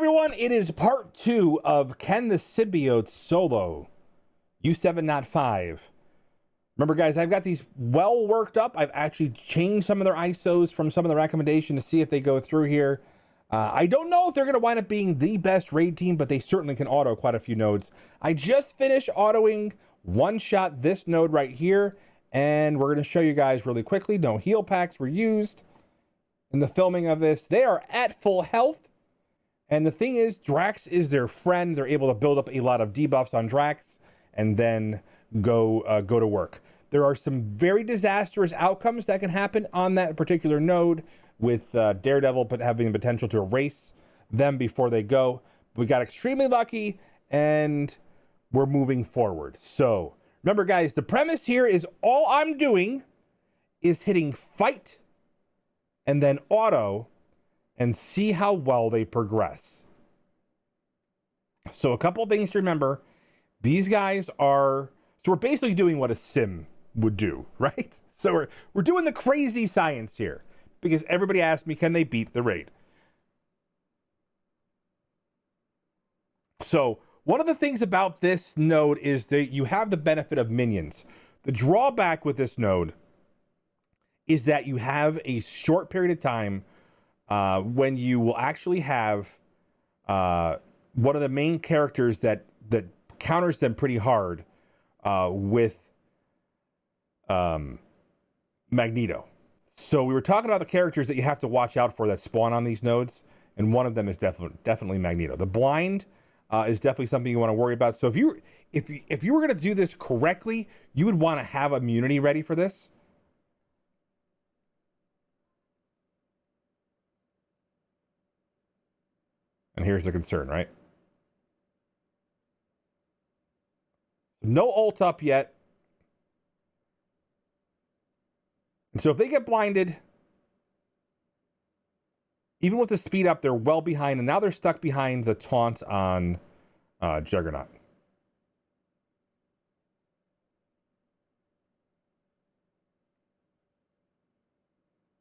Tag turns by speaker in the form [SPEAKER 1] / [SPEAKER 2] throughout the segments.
[SPEAKER 1] everyone, it is part 2 of Can the Symbiotes solo U7 not 5. Remember guys, I've got these well worked up. I've actually changed some of their ISOs from some of the recommendations to see if they go through here. I don't know if they're going to wind up being the best raid team, but they certainly can auto quite a few nodes. I just finished autoing one shot this node right here, and we're going to show you guys really quickly. No heal packs were used in the filming of this. They are at full health. And the thing is, Drax is their friend. They're able to build up a lot of debuffs on Drax and then go to work. There are some very disastrous outcomes that can happen on that particular node with Daredevil having the potential to erase them before they go. We got extremely lucky and we're moving forward. So remember guys, the premise here is all I'm doing is hitting fight and then auto and see how well they progress. So a couple things to remember. These guys are, so we're basically doing what a sim would do, right? So we're doing the crazy science here because everybody asked me, can they beat the raid? So one of the things about this node is that you have the benefit of minions. The drawback with this node is that you have a short period of time when you will actually have one of the main characters that counters them pretty hard with Magneto. So we were talking about the characters that you have to watch out for that spawn on these nodes, and one of them is definitely Magneto. The blind is definitely something you want to worry about. So if you were going to do this correctly, you would want to have immunity ready for this. And here's the concern, right? No ult up yet. And so if they get blinded, even with the speed up, they're well behind. And now they're stuck behind the taunt on Juggernaut.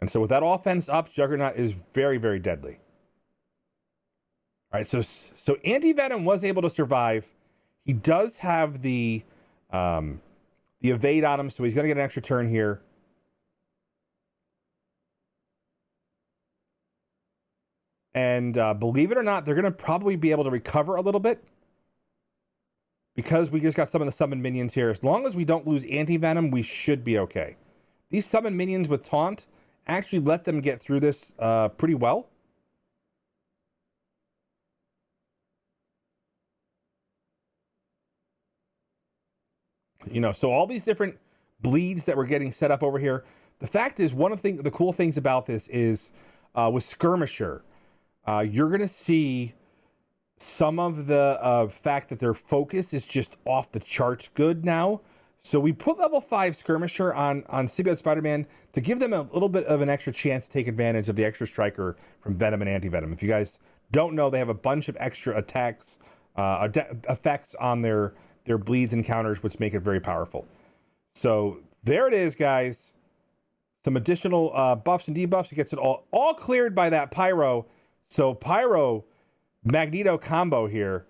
[SPEAKER 1] And so with that offense up, Juggernaut is very, very deadly. All right, so Anti-Venom was able to survive. He does have the evade on him, so he's going to get an extra turn here. And believe it or not, they're going to probably be able to recover a little bit because we just got some of the summon minions here. As long as we don't lose Anti-Venom, we should be okay. These summon minions with Taunt actually let them get through this pretty well. You know, so all these different bleeds that we're getting set up over here. The fact is, one of the cool things about this is with Skirmisher, you're going to see some of the fact that their focus is just off the charts good now. So we put level 5 Skirmisher on Symbiote Spider-Man to give them a little bit of an extra chance to take advantage of the extra striker from Venom and Anti-Venom. If you guys don't know, they have a bunch of extra attacks, effects on their bleeds and counters, which make it very powerful. So there it is, guys. Some additional buffs and debuffs. It gets it all cleared by that Pyro. So Pyro, Magneto combo here.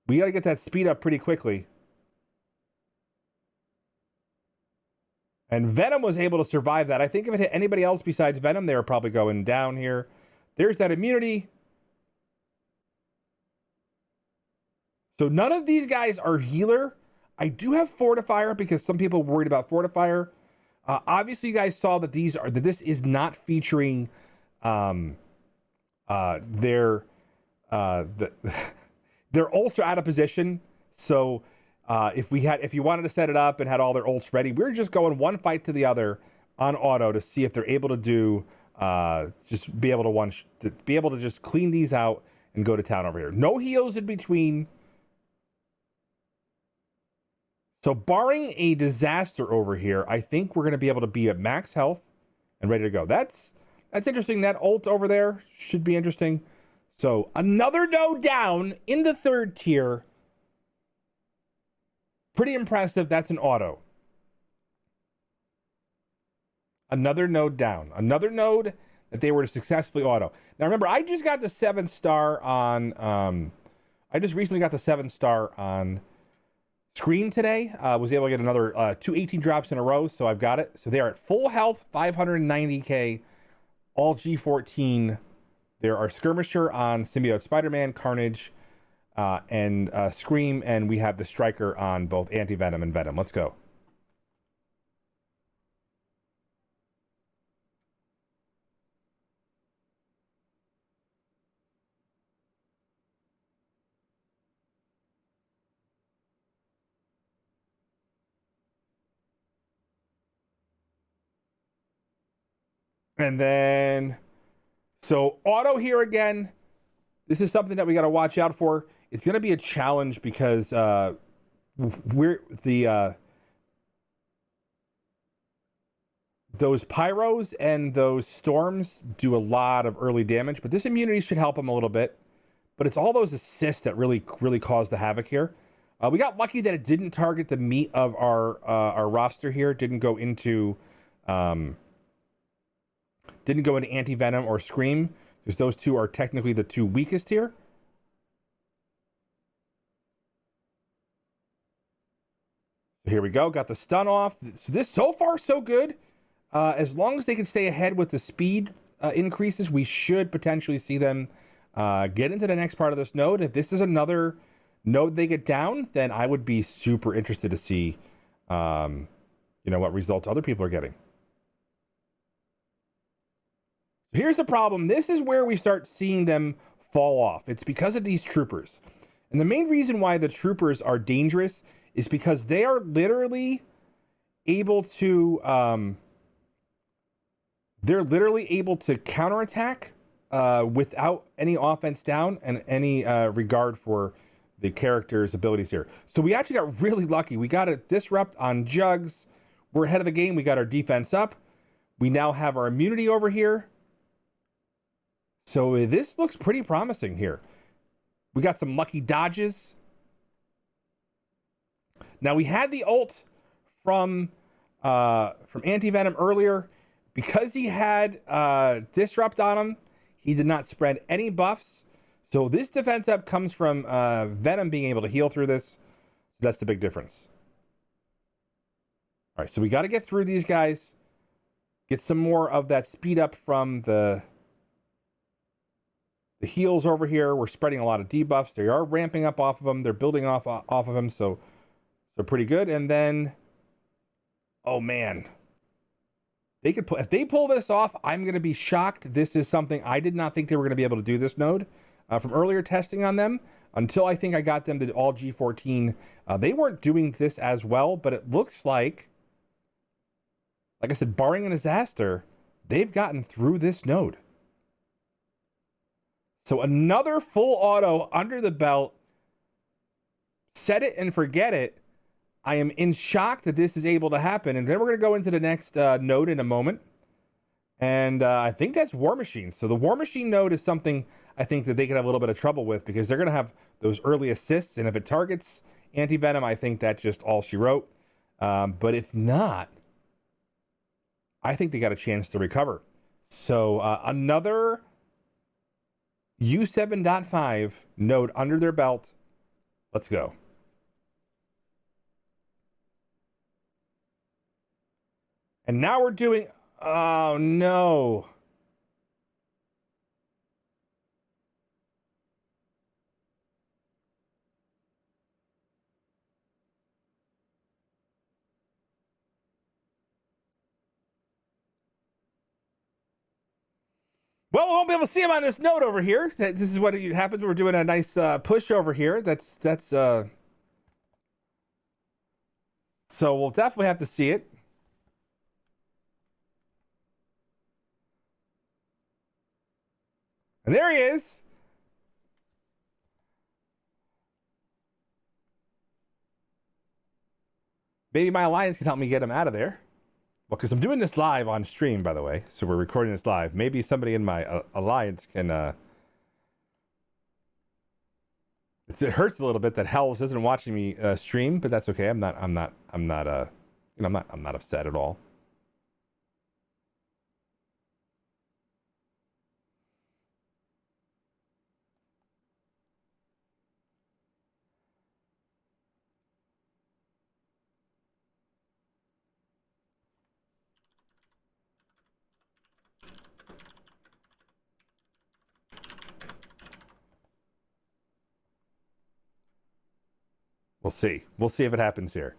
[SPEAKER 1] We got to get that speed up pretty quickly. And Venom was able to survive that. I think if it hit anybody else besides Venom, they were probably going down here. There's that immunity. So none of these guys are healer. I do have Fortifier because some people were worried about Fortifier. Obviously, you guys saw that this is not featuring their ults are out of position. So if you wanted to set it up and had all their ults ready, we're just going one fight to the other on auto to see if they're able to do just be able to just clean these out and go to town over here. No heals in between. So barring a disaster over here, I think we're going to be able to be at max health and ready to go. That's interesting. That ult over there should be interesting. So another node down in the 3rd tier. Pretty impressive. That's an auto. Another node down. Another node if they were to successfully auto. Now remember, I just got the 7-star on I just recently got the 7-star on Scream today. Was able to get another 2 18 drops in a row, so I've got it. So they are at full health, 590k, all G14. There are Skirmisher on Symbiote Spider-Man, Carnage, and Scream, and we have the Striker on both Anti-Venom and Venom. Let's go. And then, so auto here again. This is something that we got to watch out for. It's going to be a challenge because we're those pyros and those storms do a lot of early damage, but this immunity should help them a little bit. But it's all those assists that really cause the havoc here. We got lucky that it didn't target the meat of our roster here. It didn't go into Anti-Venom or Scream, because those two are technically the two weakest here. So here we go. Got the stun off. So this, so far, so good. As long as they can stay ahead with the speed increases, we should potentially see them get into the next part of this node. If this is another node they get down, then I would be super interested to see, what results other people are getting. Here's the problem. This is where we start seeing them fall off. It's because of these troopers. And the main reason why the troopers are dangerous is because they are literally able to counterattack without any offense down and any regard for the character's abilities here. So we actually got really lucky. We got a disrupt on Jugs. We're ahead of the game. We got our defense up. We now have our immunity over here. So this looks pretty promising here. We got some lucky dodges. Now we had the ult from Anti-Venom earlier. Because he had disrupt on him, he did not spread any buffs. So this defense up comes from Venom being able to heal through this. So that's the big difference. All right, so we got to get through these guys. Get some more of that speed up from the heals over here. We're spreading a lot of debuffs. They are ramping up off of them. They're building off of them, so pretty good. And then, oh man, they could if they pull this off, I'm going to be shocked. This is something I did not think they were going to be able to do this node from earlier testing on them until I think I got them to all G14. They weren't doing this as well, but it looks like I said, barring a disaster, they've gotten through this node. So another full auto under the belt. Set it and forget it. I am in shock that this is able to happen. And then we're going to go into the next node in a moment. And I think that's War Machine. So the War Machine node is something I think that they could have a little bit of trouble with because they're going to have those early assists. And if it targets Anti-Venom, I think that's just all she wrote. But if not, I think they got a chance to recover. So another U7.5 node under their belt. Let's go. And now we're doing, oh no. Well, we won't be able to see him on this node over here. This is what happens. We're doing a nice push over here. So we'll definitely have to see it. And there he is. Maybe my alliance can help me get him out of there. Well, because I'm doing this live on stream, by the way. So we're recording this live. Maybe somebody in my alliance can... It hurts a little bit that Hells isn't watching me stream, but that's okay. I'm not upset at all. We'll see. We'll see if it happens here.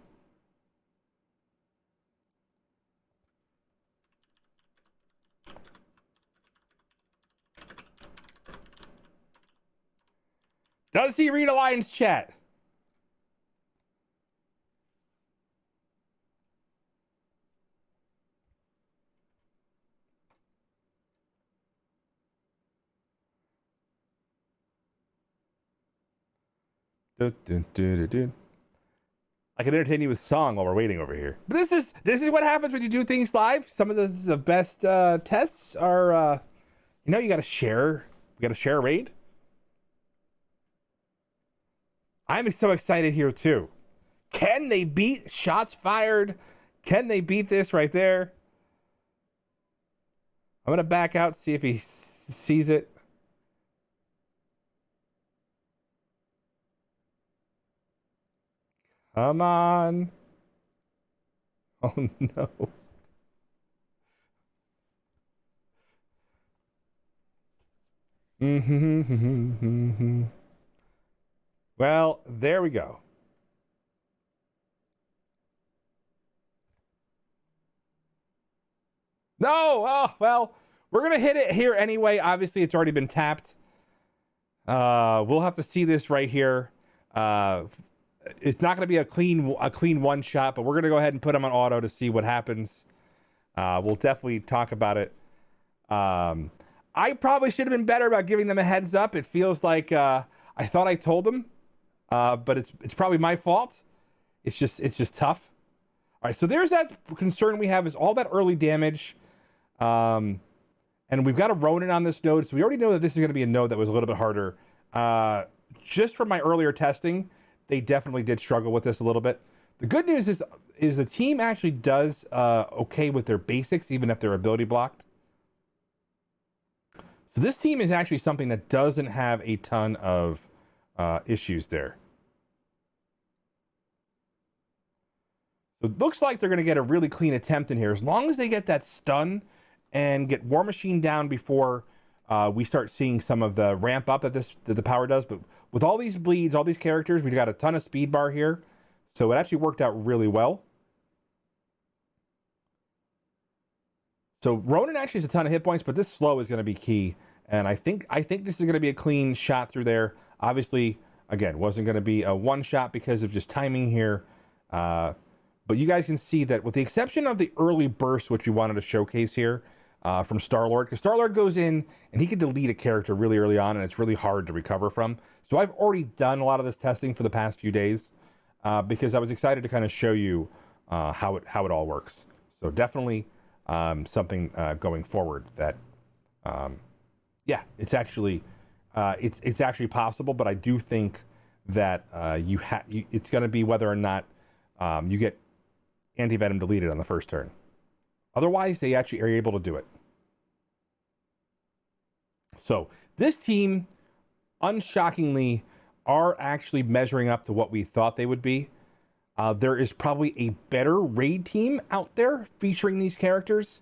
[SPEAKER 1] Does he read Alliance chat? I can entertain you with song while we're waiting over here. But this is what happens when you do things live. Some of the best tests are, you got to share. You got to share a raid. I'm so excited here too. Can they beat shots fired? Can they beat this right there? I'm gonna back out, see if he sees it. Come on. Oh no. Well, there we go. No! Oh, well, we're going to hit it here anyway. Obviously, it's already been tapped. We'll have to see this right here. It's not going to be a clean one shot, but we're going to go ahead and put them on auto to see what happens. We'll definitely talk about it. I probably should have been better about giving them a heads up. It feels like I thought I told them, but it's probably my fault. It's just tough. All right, so there's that concern we have, is all that early damage. And we've got a Ronin on this node, so we already know that this is going to be a node that was a little bit harder. Just from my earlier testing, they definitely did struggle with this a little bit. The good news is the team actually does okay with their basics, even if they're ability blocked. So this team is actually something that doesn't have a ton of issues there. So it looks like they're going to get a really clean attempt in here. As long as they get that stun and get War Machine down before we start seeing some of the ramp up that the power does. But with all these bleeds, all these characters, we've got a ton of speed bar here. So it actually worked out really well. So Ronin actually has a ton of hit points, but this slow is going to be key. And I think this is going to be a clean shot through there. Obviously, again, wasn't going to be a one shot because of just timing here. But you guys can see that with the exception of the early burst, which we wanted to showcase here from Star-Lord, because Star-Lord goes in and he can delete a character really early on, and it's really hard to recover from. So I've already done a lot of this testing for the past few days because I was excited to kind of show you how it all works. So definitely something going forward that, yeah, it's actually possible. But I do think that it's going to be whether or not you get Anti-Venom deleted on the first turn. Otherwise, they actually are able to do it. So this team, unshockingly, are actually measuring up to what we thought they would be. There is probably a better raid team out there featuring these characters.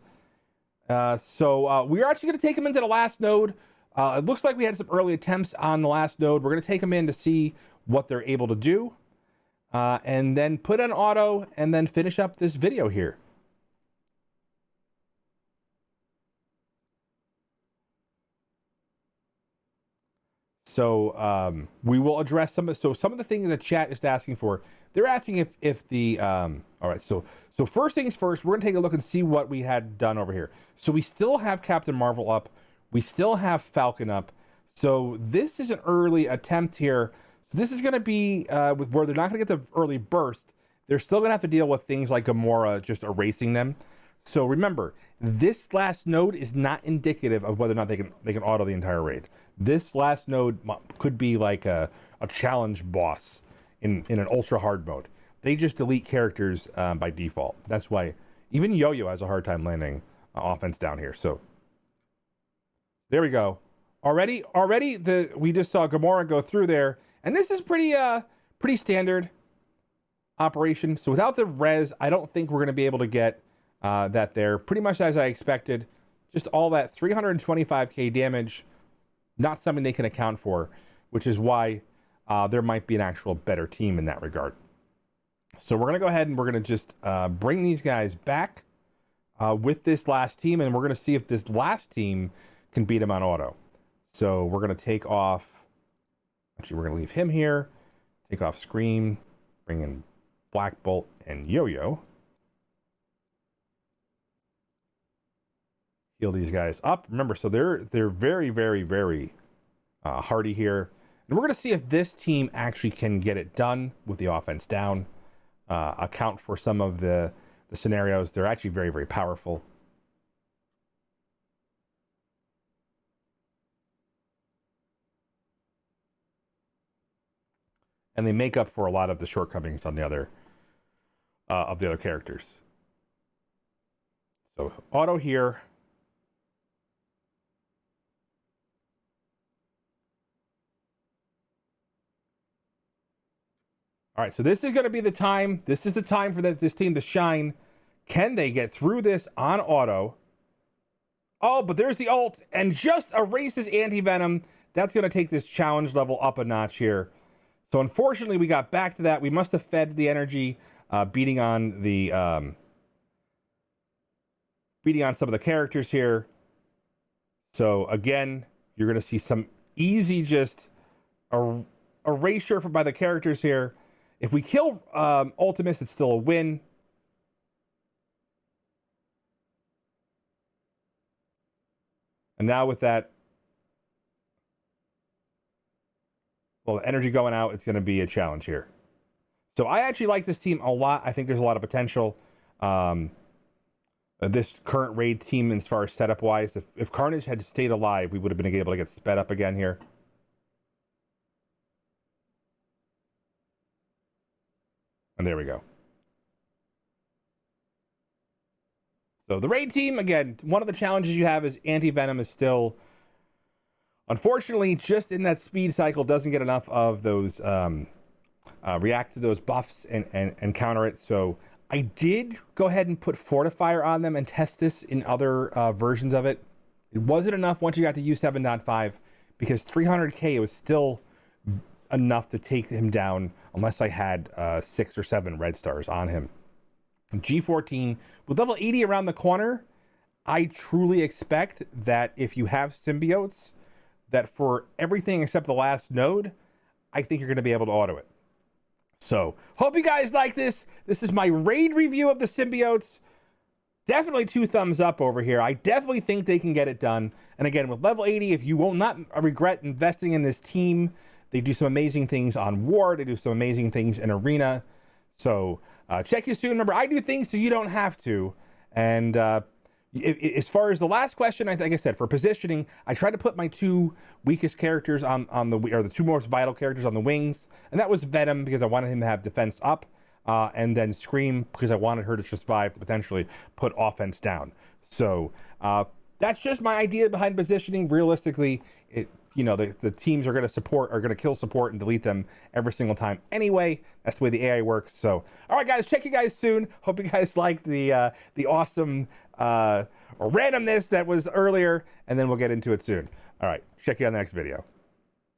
[SPEAKER 1] So we're actually going to take them into the last node. It looks like we had some early attempts on the last node. We're going to take them in to see what they're able to do. And then put on auto and then finish up this video here. So we will address some of the things the chat is asking for. They're asking if the all right. So first things first, we're gonna take a look and see what we had done over here. So we still have Captain Marvel up. We still have Falcon up. So this is an early attempt here. So this is going to be with where they're not going to get the early burst. They're still going to have to deal with things like Gamora just erasing them. So remember, this last node is not indicative of whether or not they can auto the entire raid. This last node could be like a challenge boss in an ultra hard mode. They just delete characters by default. That's why even Yo-Yo has a hard time landing offense down here. So there we go. Already we just saw Gamora go through there. And this is pretty standard operation. So without the res, I don't think we're going to be able to get that there. Pretty much as I expected. Just all that 325k damage, not something they can account for, which is why there might be an actual better team in that regard. So we're going to go ahead and we're going to just bring these guys back with this last team, and we're going to see if this last team can beat him on auto. So we're going to take off, actually we're going to leave him here, take off Scream, bring in Black Bolt and Yo-Yo. Heal these guys up. Remember, so they're very, very, very hardy here. And we're going to see if this team actually can get it done with the offense down. Account for some of the scenarios. They're actually very, very powerful. And they make up for a lot of the shortcomings on the other of the other characters. So auto here. All right, so this is going to be the time. This is the time for this team to shine. Can they get through this on auto? Oh, but there's the ult, and just erases anti-venom. That's going to take this challenge level up a notch here. So unfortunately, we got back to that. We must have fed the energy, beating on some of the characters here. So again, you're going to see some easy just erasure by the characters here. If we kill Ultimus, it's still a win. And now with that, well, the energy going out, it's going to be a challenge here. So I actually like this team a lot. I think there's a lot of potential. This current raid team, as far as setup-wise, if Carnage had stayed alive, we would have been able to get sped up again here. And there we go. So the raid team, again, one of the challenges you have is anti-venom is still, unfortunately, just in that speed cycle, doesn't get enough of those, react to those buffs and counter it. So I did go ahead and put Fortifier on them and test this in other versions of it. It wasn't enough once you got to U7.5 because 300k, it was still enough to take him down unless I had 6 or 7 red stars on him. G14 with level 80 around the corner, I truly expect that if you have symbiotes, that for everything except the last node, I think you're going to be able to auto it. So hope you guys like this. This is my raid review of the symbiotes. Definitely 2 thumbs up over here. I definitely think they can get it done. And again, with level 80, if you will not regret investing in this team, they do some amazing things on War. They do some amazing things in Arena. So check you soon. Remember, I do things so you don't have to. And as far as the last question, like I said, for positioning, I tried to put my 2 weakest characters on the 2 most vital characters on the wings. And that was Venom because I wanted him to have defense up. And then Scream because I wanted her to survive to potentially put offense down. So that's just my idea behind positioning. Realistically, the teams are going to kill support and delete them every single time anyway. That's the way the AI works. So, all right, guys, check you guys soon. Hope you guys liked the awesome randomness that was earlier, and then we'll get into it soon. All right, check you on the next video.